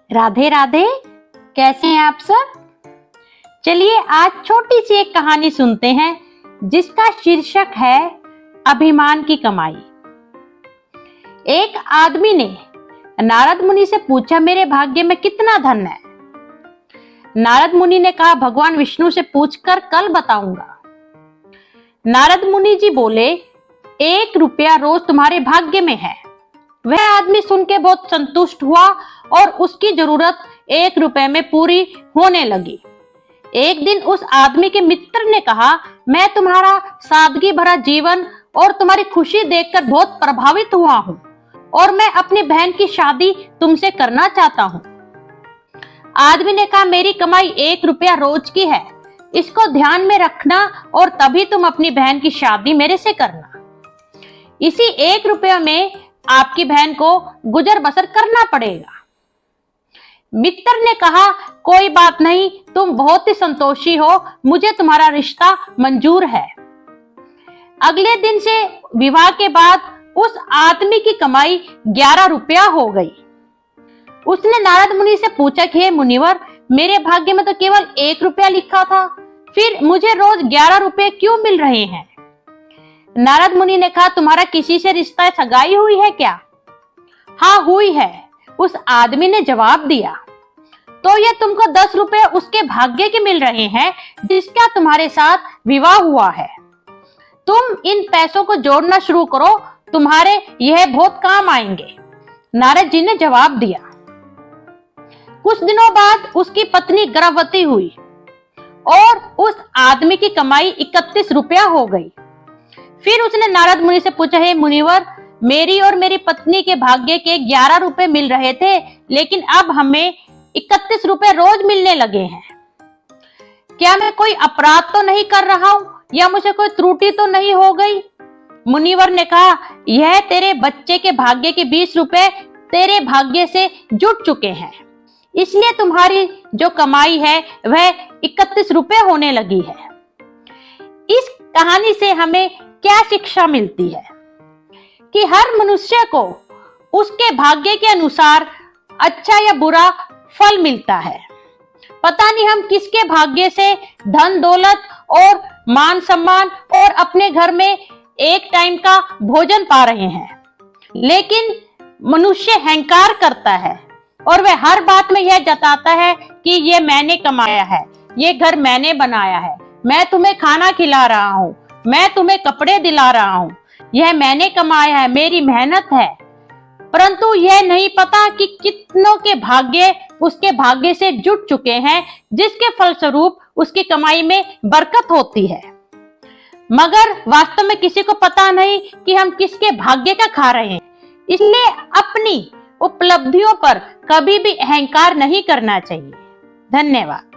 राधे राधे। कैसे हैं आप सब? चलिए आज छोटी सी एक कहानी सुनते हैं जिसका शीर्षक है अभिमान की कमाई। एक आदमी ने नारद मुनि से पूछा, मेरे भाग्य में कितना धन है? नारद मुनि ने कहा, भगवान विष्णु से पूछकर कल बताऊंगा। नारद मुनि जी बोले, 1 रुपया रोज तुम्हारे भाग्य में है। वह आदमी सुन के बहुत संतुष्ट हुआ और उसकी जरूरत 1 रुपए में पूरी होने लगी। एक दिन उस आदमी के मित्र ने कहा, मैं तुम्हारा सादगी भरा जीवन और तुम्हारी खुशी देखकर बहुत प्रभावित हुआ हूं और मैं अपनी बहन की शादी तुमसे करना चाहता हूं। आदमी ने कहा, मेरी कमाई 1 रुपया रोज की है, इसको ध्यान में रखना और तभी तुम अपनी बहन की शादी मेरे से करना। इसी 1 रुपया में आपकी बहन को गुजर बसर करना पड़ेगा। मित्र ने कहा, कोई बात नहीं, तुम बहुत ही संतोषी हो, मुझे तुम्हारा रिश्ता मंजूर है। अगले दिन से विवाह के बाद उस आदमी की कमाई 11 रुपया हो गई। उसने नारद मुनि से पूछा कि हे मुनिवर, मेरे भाग्य में तो केवल 1 रुपया लिखा था, फिर मुझे रोज 11 रुपए क्यों मिल रहे हैं? नारद मुनि ने कहा, तुम्हारा किसी से रिश्ता सगाई हुई है क्या? हाँ हुई है, उस आदमी ने जवाब दिया। तो ये तुमको 10 रुपए उसके भाग्य के मिल रहे हैं जिसका तुम्हारे साथ विवाह हुआ है। तुम इन पैसों को जोड़ना शुरू करो, तुम्हारे यह बहुत काम आएंगे। नारद जी ने जवाब दिया। कुछ दिनों बाद उसकी पत्नी गर्भवती हुई और उस आदमी की कमाई 31 रुपया हो गई। फिर उसने नारद मुनि से पूछा, हे मुनिवर, मेरी और मेरी पत्नी के भाग्य के 11 रुपए मिल रहे थे, लेकिन अब हमें 31 रुपए रोज मिलने लगे हैं। क्या मैं कोई अपराध तो नहीं कर रहा हूं या मुझे कोई त्रुटि तो नहीं हो गई? मुनिवर ने कहा, यह तेरे बच्चे के भाग्य के 20 रुपए तेरे भाग्य से जुट चुके हैं, इसलिए तुम्हारी जो कमाई है वह 31 रुपए होने लगी है। इस कहानी से हमें क्या शिक्षा मिलती है? कि हर मनुष्य को उसके भाग्य के अनुसार अच्छा या बुरा फल मिलता है। पता नहीं हम किसके भाग्य से धन दौलत और मान सम्मान और अपने घर में एक टाइम का भोजन पा रहे हैं, लेकिन मनुष्य अहंकार करता है और वह हर बात में यह जताता है कि ये मैंने कमाया है, ये घर मैंने बनाया है, मैं तुम्हें खाना खिला रहा हूँ, मैं तुम्हें कपड़े दिला रहा हूँ, यह मैंने कमाया है, मेरी मेहनत है। परंतु यह नहीं पता कि कितनों के भाग्य उसके भाग्य से जुट चुके हैं, जिसके फलस्वरूप उसकी कमाई में बरकत होती है। मगर वास्तव में किसी को पता नहीं कि हम किसके भाग्य का खा रहे हैं। इसलिए अपनी उपलब्धियों पर कभी भी अहंकार नहीं करना चाहिए। धन्यवाद।